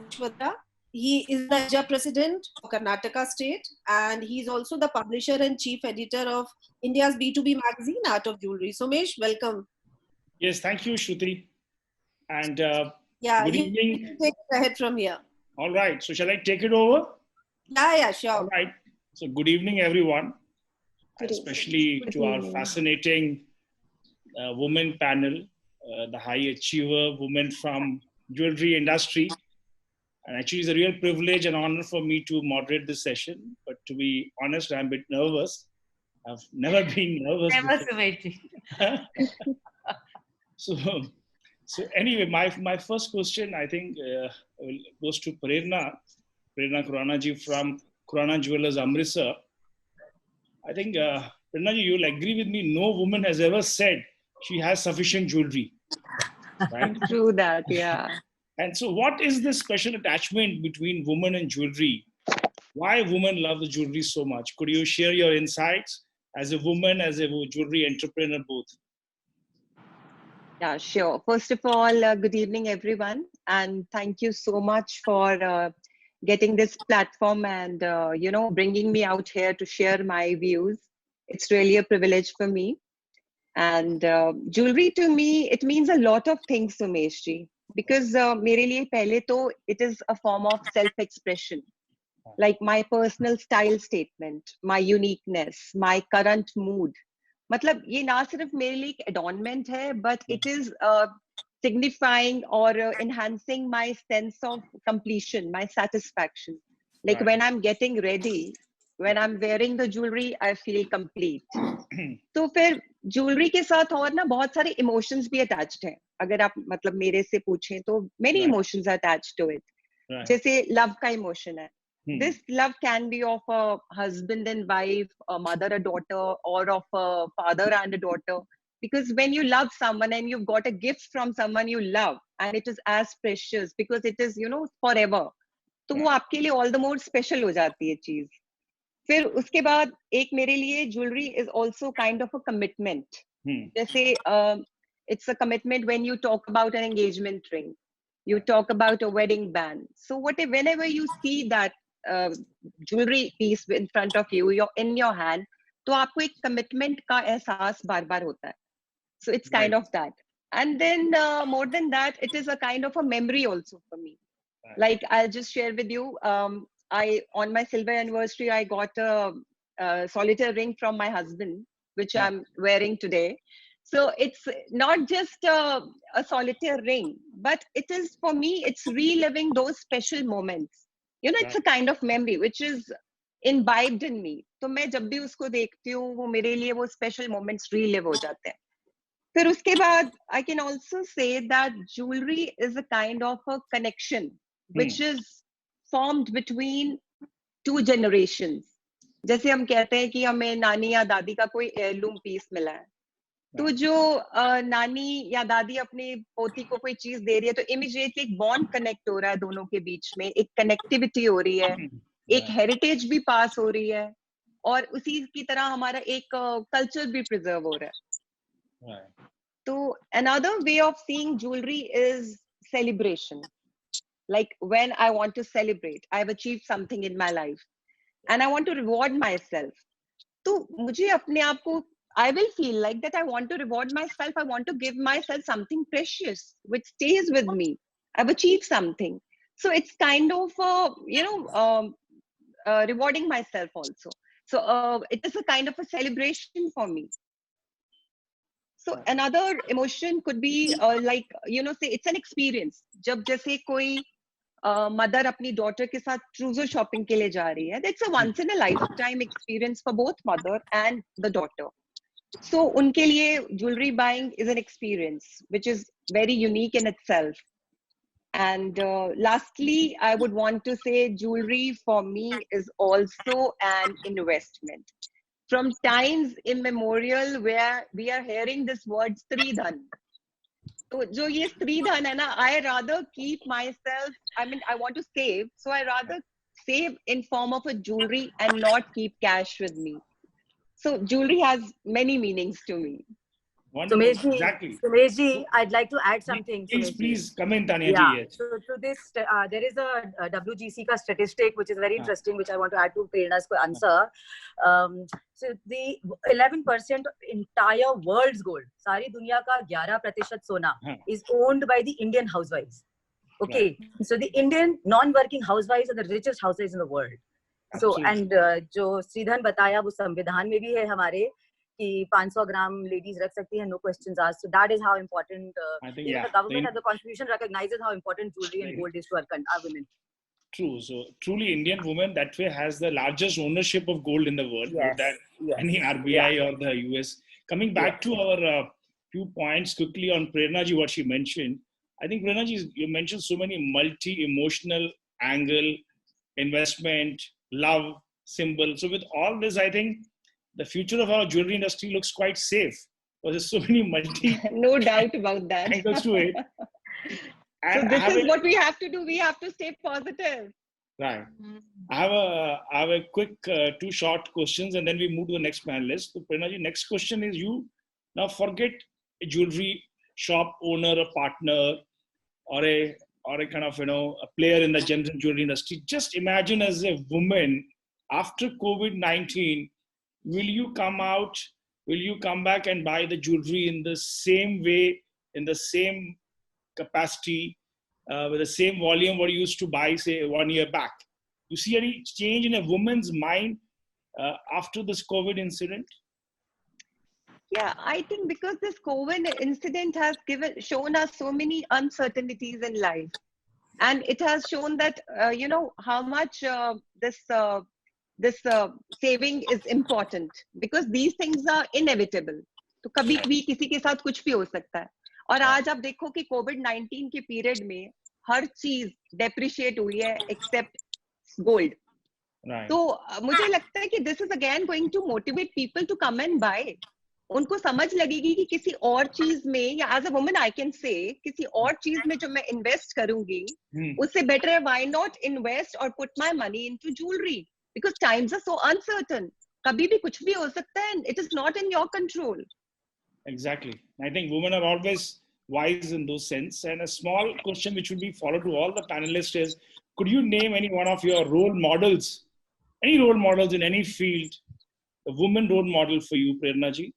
Yashwardha. He is the Aja president of Karnataka state, and he's also the publisher and chief editor of India's B2B magazine, Art of Jewelry. Somesh, welcome. Yes, thank you, Shruti. And Yeah, good you evening. can take it ahead from here. All right. So shall I take it over? Yeah, sure. All right. So good evening, everyone, Good especially evening. to our fascinating women panel, the high achiever women from jewelry industry. And actually, it's a real privilege and honor for me to moderate this session. But to be honest, I'm a bit nervous. I've never been nervous before. So anyway, my first question, I think, goes to Prerna Khurana ji from Khurana Jewelers, Amritsar. I think, Prerna ji, you'll agree with me, no woman has ever said she has sufficient jewelry. Right? True that, yeah. And so what is this special attachment between women and jewelry? Why women love the jewelry so much? Could you share your insights as a woman, as a jewelry entrepreneur, both? Yeah, sure. First of all, good evening, everyone. And thank you so much for getting this platform and, bringing me out here to share my views. It's really a privilege for me. And jewelry to me, it means a lot of things, Sumesh ji. Because mere liye pehle to, it is a form of self-expression. Like my personal style statement, my uniqueness, my current mood. मतलब ये ना सिर्फ मेरे लिए एक adornment है, but it is signifying or enhancing my sense of completion, my satisfaction. Like when I'm getting ready, when I'm wearing the jewelry, I feel complete. तो फिर jewelry के साथ और ना बहुत सारे emotions भी attached हैं. अगर आप मतलब मेरे से पूछें तो many emotions are attached to it. जैसे love का emotion है. This love can be of a husband and wife, a mother and daughter, or of a father and a daughter. Because when you love someone and you've got a gift from someone you love, and it is as precious because it is, forever. तो वो आपके लिए all the more special हो जाती है चीज. फिर उसके बाद एक मेरे लिए jewelry is also kind of a commitment. जैसे it's a commitment when you talk about an engagement ring. You talk about a wedding band. So whenever you see that jewelry piece in front of you, you're in your hand, तो आपको एक commitment का एहसास बार-बार होता है. So it's kind of that. And then more than that, it is a kind of a memory also for me. Like I'll just share with you, on my silver anniversary, I got a solitaire ring from my husband, which I'm wearing today. So it's not just a solitaire ring, but it is, for me, it's reliving those special moments. It's a kind of memory which is imbibed in me. तो मैं जब भी उसको देखती हूँ, वो मेरे लिए वो special moments relive हो जाते हैं. फिर उसके बाद I can also say that jewelry is a kind of a connection which is formed between two generations. जैसे हम कहते हैं कि हमें नानी या दादी का कोई heirloom piece मिला है. तो जो नानी या दादी अपनी पोती को कोई चीज दे रही है तो इमीडिएटली एक बॉन्ड कनेक्ट हो रहा है दोनों के बीच में, एक कनेक्टिविटी हो रही है, एक हेरिटेज भी पास हो रही है और उसी की तरह हमारा एक कल्चर भी प्रिजर्व हो रहा है. तो another way of seeing jewelry is celebration. Like when I want to celebrate, I've achieved something in my life and I want to reward myself. तो मुझे अपने आप को I will feel like that I want to reward myself. I want to give myself something precious, which stays with me. I've achieved something. So it's kind of, rewarding myself also. So it is a kind of a celebration for me. So another emotion could be say it's an experience. जब जैसे कोई mother अपनी daughter के साथ cruiser shopping के लिए जा रही है. That's a once in a lifetime experience for both mother and the daughter. So उनके लिए jewelry buying is an experience which is very unique in itself. And lastly, I would want to say jewelry for me is also an investment. From times immemorial where we are hearing this word Stridhan. So जो ये Stridhan है ना, I rather keep myself, I want to save, so I rather save in form of a jewelry and not keep cash with me. So jewelry has many meanings to me. Wonderful. Sumesh ji, Exactly. Sumesh ji, I'd like to add something. Please, Sumesh ji. please come in, Tanya ji. Yeah. Yes. So to this, there is a WGC ka statistic which is very interesting, which I want to add to Prerna's answer. So the 11% entire world's gold, सारी दुनिया का 11% सोना, is owned by the Indian housewives. Okay, right. So the Indian non-working housewives are the richest housewives in the world. So and जो श्रीधन बताया वो संविधान में भी है हमारे कि 500 ग्राम ladies रख सकती हैं, no questions asked. So that is how important. I think the government and the constitution recognizes how important jewelry and gold is to our women. True. So truly, Indian woman that way has the largest ownership of gold in the world. Yes. Any RBI or the US. Coming back to our few points quickly on Prerna ji, what she mentioned. I think Prerna ji, you mentioned so many multi-emotional angle, investment, love, symbol. So with all this, I think the future of our jewelry industry looks quite safe because there's so many no doubt about that angles to it. So this is what we have to do. We have to stay positive. Right. I have a quick two short questions and then we move to the next panelist. So Prerna ji, next question is you now forget a jewelry shop owner, a partner, or a kind of a player in the general jewelry industry. Just imagine as a woman after COVID-19. Will you come back and buy the jewelry in the same way, in the same capacity, with the same volume what you used to buy, say, 1 year back? You see any change in a woman's mind after this COVID incident? Yeah, I think because this COVID incident has shown us so many uncertainties in life. And it has shown that, how much this saving is important because these things are inevitable. तो कभी भी किसी के साथ कुछ भी हो सकता है और आज आप देखो कि COVID-19 के पीरियड में हर चीज डेप्रिशिएट हुई है एक्सेप्ट गोल्ड. तो मुझे लगता है कि this is again going to motivate people to come and buy. उनको समझ लगेगी कि किसी और चीज में या as a woman I can say किसी और चीज में जो मैं इन्वेस्ट करूंगी उससे बेटर है व्हाई नॉट इन्वेस्ट और put my money into jewellery because times are so uncertain. Kabhi bhi kuch bhi ho sakta hai and it is not in your control. Exactly. I think women are always wise in those sense. And a small question which will be followed to all the panelists is, could you name any one of your role models, any role models in any field, a woman role model for you, Prerna ji?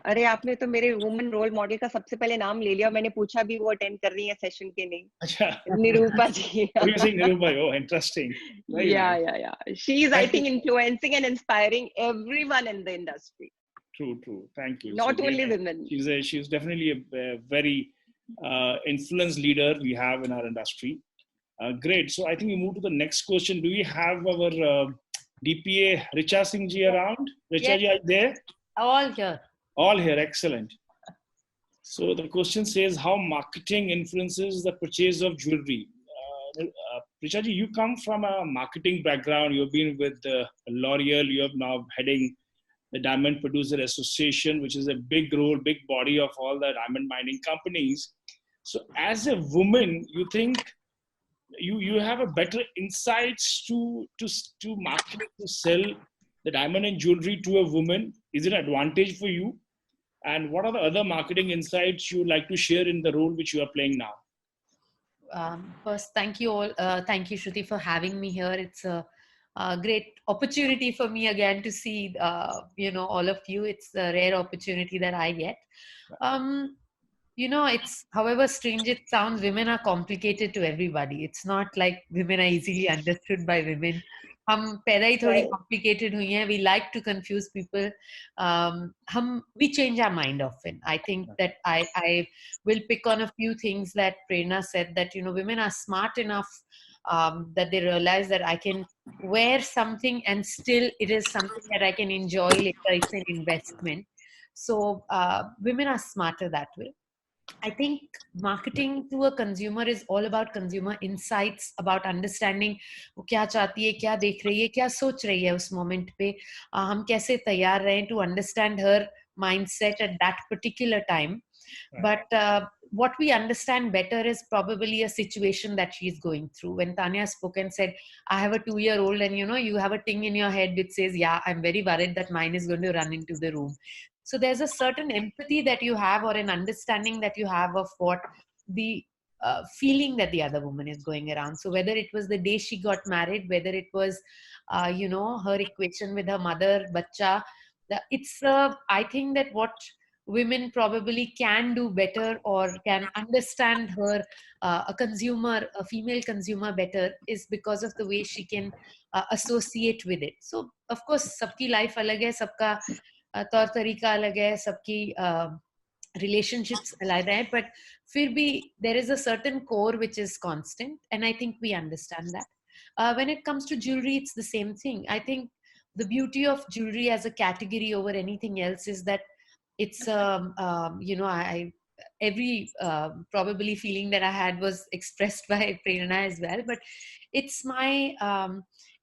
अरे आपने तो मेरे women role model का सबसे पहले नाम ले लिया. मैंने पूछा भी वो अटेंड कर रही है सेशन के नहीं. अच्छा. निरूपा जी. Nirupa. Oh, interesting. Yeah. She is, I think, influencing and inspiring everyone in the industry. True. Thank you. Not only women. She's definitely a very influenced leader we have in our industry. Great. So I think we move to the next question. Do we have our DPA Richa Singh ji around? Richa ji, are you there? All here. All here, excellent. So the question says, how marketing influences the purchase of jewelry? Richa ji, you come from a marketing background. You've been with L'Oreal. You are now heading the Diamond Producer Association, which is a big body of all the diamond mining companies. So as a woman, you think you have a better insights to market, to sell the diamond and jewelry to a woman? Is it an advantage for you? And what are the other marketing insights you would like to share in the role which you are playing now? First, thank you all. Thank you, Shruti, for having me here. It's a great opportunity for me again to see, all of you. It's a rare opportunity that I get. It's, however strange it sounds, women are complicated to everybody. It's not like women are easily understood by women. हम पैदा ही थोड़ी complicated हुई हैं. We like to confuse people. We change our mind often. I think that I will pick on a few things that Prerna said, that women are smart enough that they realize that I can wear something and still it is something that I can enjoy later. It's an investment. So women are smarter that way. I think marketing to a consumer is all about consumer insights, about understanding वो क्या चाहती है, क्या देख रही है, क्या सोच रही है उस moment पे, हम कैसे तैयार रहें to understand her mindset at that particular time. Right. But what we understand better is probably a situation that she's going through. When Tanya spoke and said, I have a 2-year-old and you have a thing in your head which says, yeah, I'm very worried that mine is going to run into the room. So there's a certain empathy that you have, or an understanding that you have of what the feeling that the other woman is going around. So whether it was the day she got married, whether it was, her equation with her mother, bacha, it's, I think that what women probably can do better, or can understand her, a consumer, a female consumer better, is because of the way she can associate with it. So of course, सबकी life अलग है, सबका तौर तरीका अलग है, सबकी relationships अलग है, but फिर भी there is a certain core which is constant, and I think we understand that. When it comes to jewelry, it's the same thing. I think the beauty of jewelry as a category over anything else is that it's I every probably feeling that I had was expressed by Prerna as well, but it's my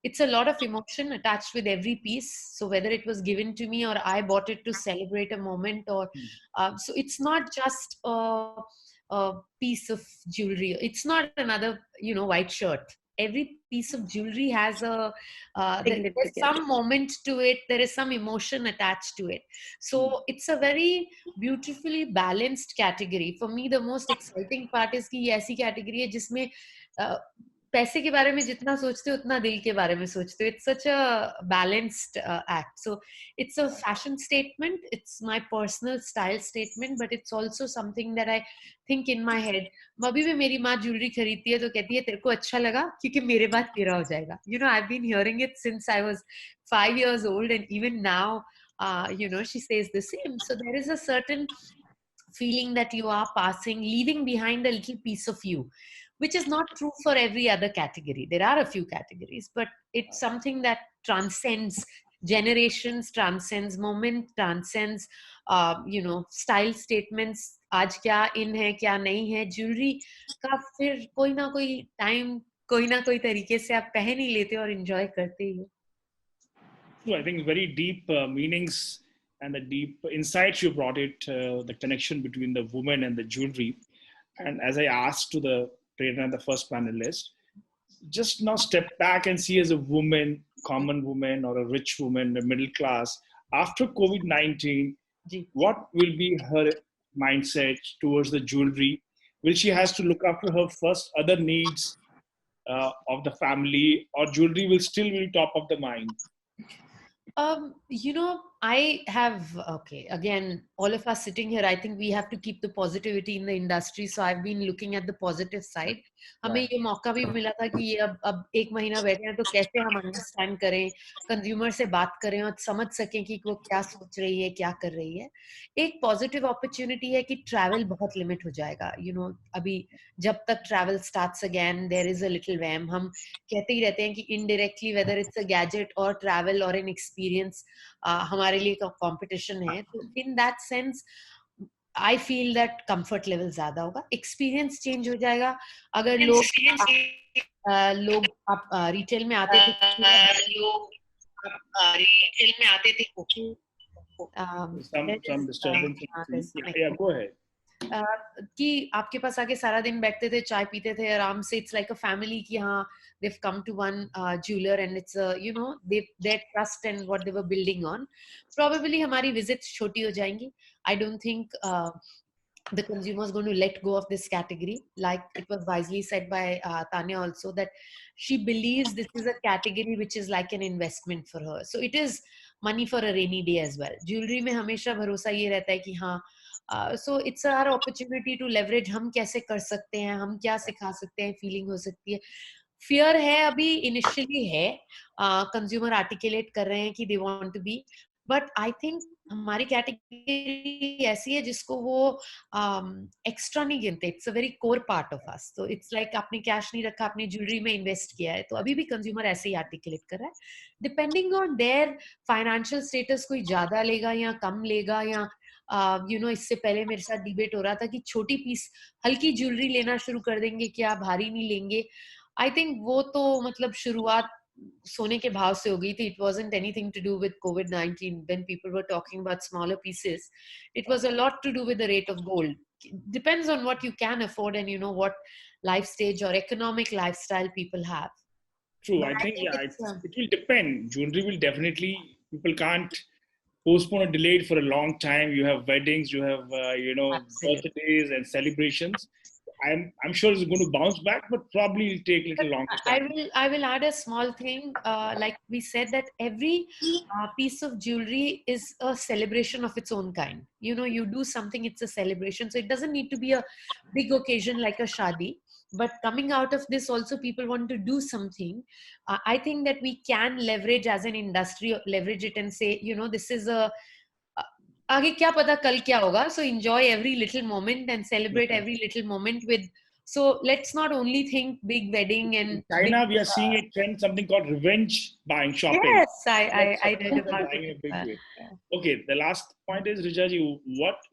it's a lot of emotion attached with every piece. So whether it was given to me or I bought it to celebrate a moment, or so it's not just a piece of jewelry. It's not another white shirt. Every piece of jewelry has there's some moment to it. There is some emotion attached to it. So it's a very beautifully balanced category. For me, the most exciting part is कि ये ऐसी category है जिसमें पैसे के बारे में जितना सोचते हो उतना दिल के बारे में सोचते हो. It's such a balanced act. So it's a fashion statement. It's my personal style statement, but it's also something that I think in my head. अभी भी मेरी माँ ज्वेलरी खरीदती है तो कहती है तेरे को अच्छा लगा क्योंकि मेरे बाद तेरा हो जाएगा. I've been hearing it since I was 5 years old, and even now, she says the same. So there is a certain feeling that you are passing, leaving behind a little piece of you, which is not true for every other category. There are a few categories, but it's something that transcends generations, transcends moment, transcends, style statements. आज क्या in है, क्या नहीं है. Jewelry का फिर कोई ना कोई time, कोई ना कोई तरीके से आप पहन ही लेते हो और enjoy करते ही हो. So I think very deep meanings and the deep insights you brought it, the connection between the woman and the jewelry. And as I asked to the Prerna, the first panelist, just now step back and see as a woman, common woman or a rich woman, a middle class, after COVID-19, what will be her mindset towards the jewelry? Will she has to look after her first other needs of the family, or jewelry will still be top of the mind? I have, again, all of us sitting here, I think we have to keep the positivity in the industry. So I've been looking at the positive side. हमें ये मौका भी मिला था कि ये अब 1 महीना बैठे हैं तो कैसे हम अंडरस्टैंड करें, कंज्यूमर से बात करें और समझ सकें कि वो क्या सोच रही है, क्या कर रही है. एक पॉजिटिव अपॉर्चुनिटी है कि ट्रैवल बहुत लिमिट हो जाएगा. अभी जब तक travel starts again, there is a little वैम. हम कहते ही रहते हैं कि indirectly whether it's a gadget और ट्रैवल और एन एक्सपीरियंस हमारे लिए कंपटीशन है. तो in that sense I feel that comfort level ज्यादा होगा, एक्सपीरियंस चेंज हो जाएगा. अगर लोग आप रिटेल में आते थे, some disturbance. Yeah, go ahead. कि आपके पास आके सारा दिन बैठते थे, चाय पीते थे आराम से. इट्स लाइक अ फैमिली कि हाँ, they've come to one jeweler and it's their trust and what they were building on. Probably हमारी visits छोटी हो जाएंगी. I don't think the consumer is going to let go of this category. Like it was wisely said by Tanya also, that she believes this is a category which is like an investment for her. So it is money for a rainy day as well. Jewelry में हमेशा भरोसा ये रहता है कि हाँ, so it's our opportunity to leverage. हम कैसे कर सकते हैं, हम क्या सिखा सकते हैं, फीलिंग हो सकती है. फियर है, अभी इनिशियली है, कंज्यूमर आर्टिकुलेट कर रहे हैं कि they want to be, but I think हमारी कैटेगरी ऐसी है जिसको वो एक्स्ट्रा नहीं गिनते. It's a very core part of us. तो इट्स लाइक आपने कैश नहीं रखा, आपने ज्वेलरी में इन्वेस्ट किया है, तो अभी भी कंज्यूमर ऐसे ही आर्टिकुलेट कर रहा है. Depending on their financial status, कोई ज्यादा लेगा या कम लेगा, या इससे पहले मेरे साथ डिबेट हो रहा था कि छोटी पीस हल्की ज्वेलरी लेना शुरू कर देंगे क्या, भारी नहीं लेंगे. आई थिंक वो तो मतलब शुरुआत सोने के भाव से हो गई थी. It wasn't anything to do with COVID-19 when people were talking about smaller pieces. It was a lot to do with the rate of gold. Depends on what you can afford and what life stage or economic lifestyle people have. True. I think it will depend. Jewelry will definitely, people can't postponed or delayed for a long time. You have weddings, you have Absolutely. birthdays and celebrations. I'm sure it's going to bounce back, but probably it'll take a little longer time. I will add a small thing. Like we said, that every piece of jewelry is a celebration of its own kind. You know, you do something, it's a celebration. So it doesn't need to be a big occasion like a shadi. But coming out of this, also people want to do something. I think that we can leverage as an industry, leverage it and say, you know, this is a आगे क्या पता कल क्या होगा. So enjoy every little moment and celebrate Okay. every little moment with. So let's not only think big wedding and In China, big, we are seeing a trend, something called revenge buying, shopping. yes, I read That's about buying in it. a big way. Yeah. Okay, the last point is, Richaji,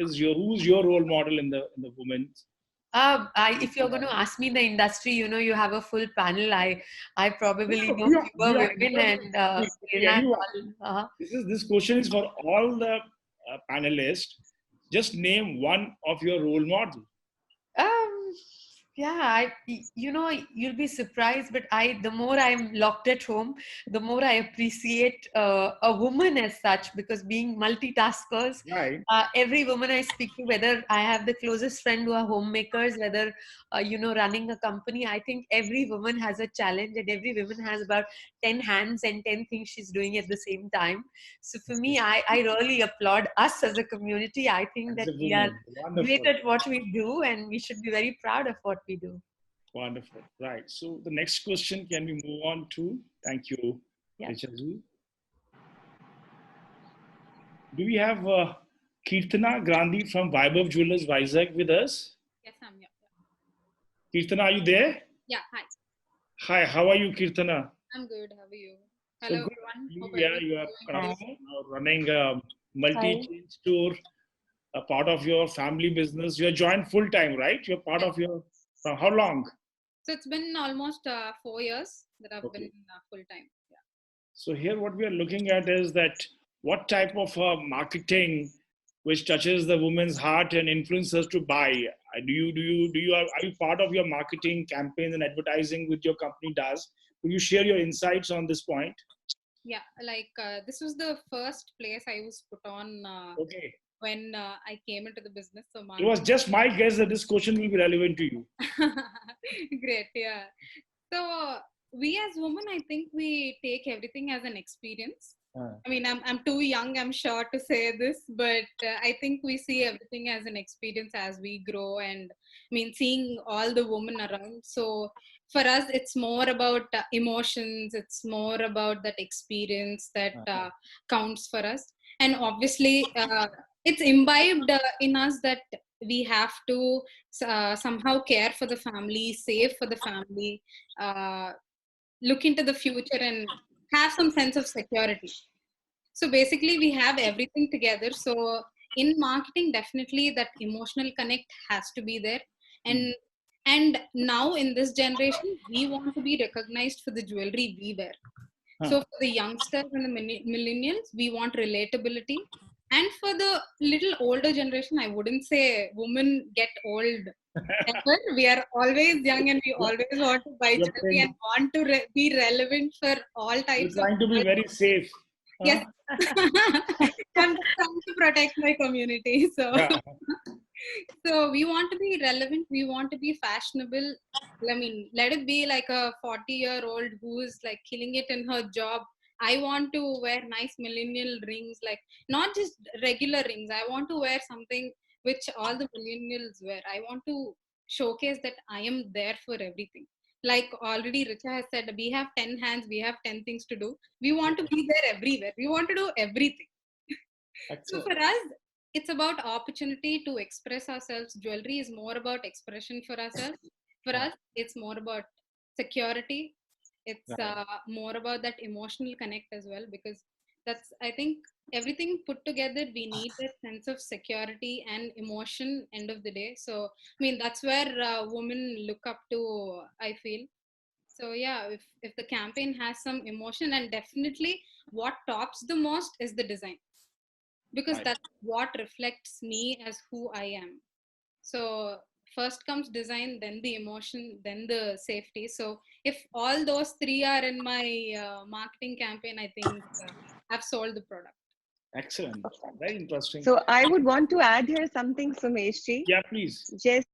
who's your role model in the women's? If you're going to ask me the industry, you know, you have a full panel. I probably know Yeah, fewer yeah, women and Prerna and anyone. all. This question is for all the panelists. Just name one of your role model. Um, yeah, you know, you'll be surprised, but the more I'm locked at home, the more I appreciate a woman as such, because being multitaskers, Right. every woman I speak to, whether I have the closest friend who are homemakers, whether, you know, running a company, I think every woman has a challenge and every woman has about 10 hands and 10 things she's doing at the same time. So for me, I really applaud us as a community. I think As that a we are woman. great Wonderful. at what we do and we should be very proud of what we do. Wonderful. Right. So the next question, can we move on to? Thank you, Yeah. Richaji. Do we have Kirtana Gandhi from Vaibhav Jewelers Vizag with us? Yes, I'm here. Kirtana, are you there? Yeah, hi. Hi, how are you, Kirtana? I'm good. How are you? So Hello, good. everyone. Hope Yeah, everyone's you are doing kind of well. Hi. running a multi-chain store, a part of your family business. You're joined full time, right? You're part Yes. of your, from how long? So it's been almost 4 years that I've Okay. been full time. Yeah. So here what we are looking at is that what type of marketing which touches the woman's heart and influences to buy. Are you part of your marketing campaigns and advertising with your company does? Will you share your insights on this point? Yeah, like this was the first place I was put on Okay. when I came into the business. So It was just my guess that this question will be relevant to you. great, yeah. So we as women, I think we take everything as an experience. I mean, I'm too young, I'm sure, to say this, but I think we see everything as an experience as we grow, and I mean, seeing all the women around. So for us, it's more about emotions. It's more about that experience that counts for us, and obviously, it's imbibed in us that we have to somehow care for the family, save for the family, look into the future, and have some sense of security. So basically, we have everything together. So in marketing, definitely that emotional connect has to be there. And now in this generation, we want to be recognized for the jewelry we wear. So for the youngsters and the millennials, we want relatability. And for the little older generation, I wouldn't say women get old ever. We are always young and we always want to buy jewelry and want to be relevant for all You're types of. trying to be very safe. Yes. I'm just trying to protect my community. So, so we want to be relevant. We want to be fashionable. I mean, let it be like a 40-year-old who's like killing it in her job. I want to wear nice millennial rings, like not just regular rings. I want to wear something which all the millennials wear. I want to showcase that I am there for everything. Like already Richa has said, we have 10 hands, we have 10 things to do. We want to be there everywhere. We want to do everything. So for us, it's about opportunity to express ourselves. Jewelry is more about expression for ourselves. For us, it's more about security. It's more about that emotional connect as well, because that's, I think, everything put together, we need that sense of security and emotion end of the day. So I mean, that's where women look up to, I feel. So yeah, if the campaign has some emotion, and definitely what tops the most is the design, because that's what reflects me as who I am. So first comes design, then the emotion, then the safety. So if all those three are in my marketing campaign, I think I've sold the product. Excellent. Very interesting. So I would want to add here something, Sumesh ji. Yeah, please. Just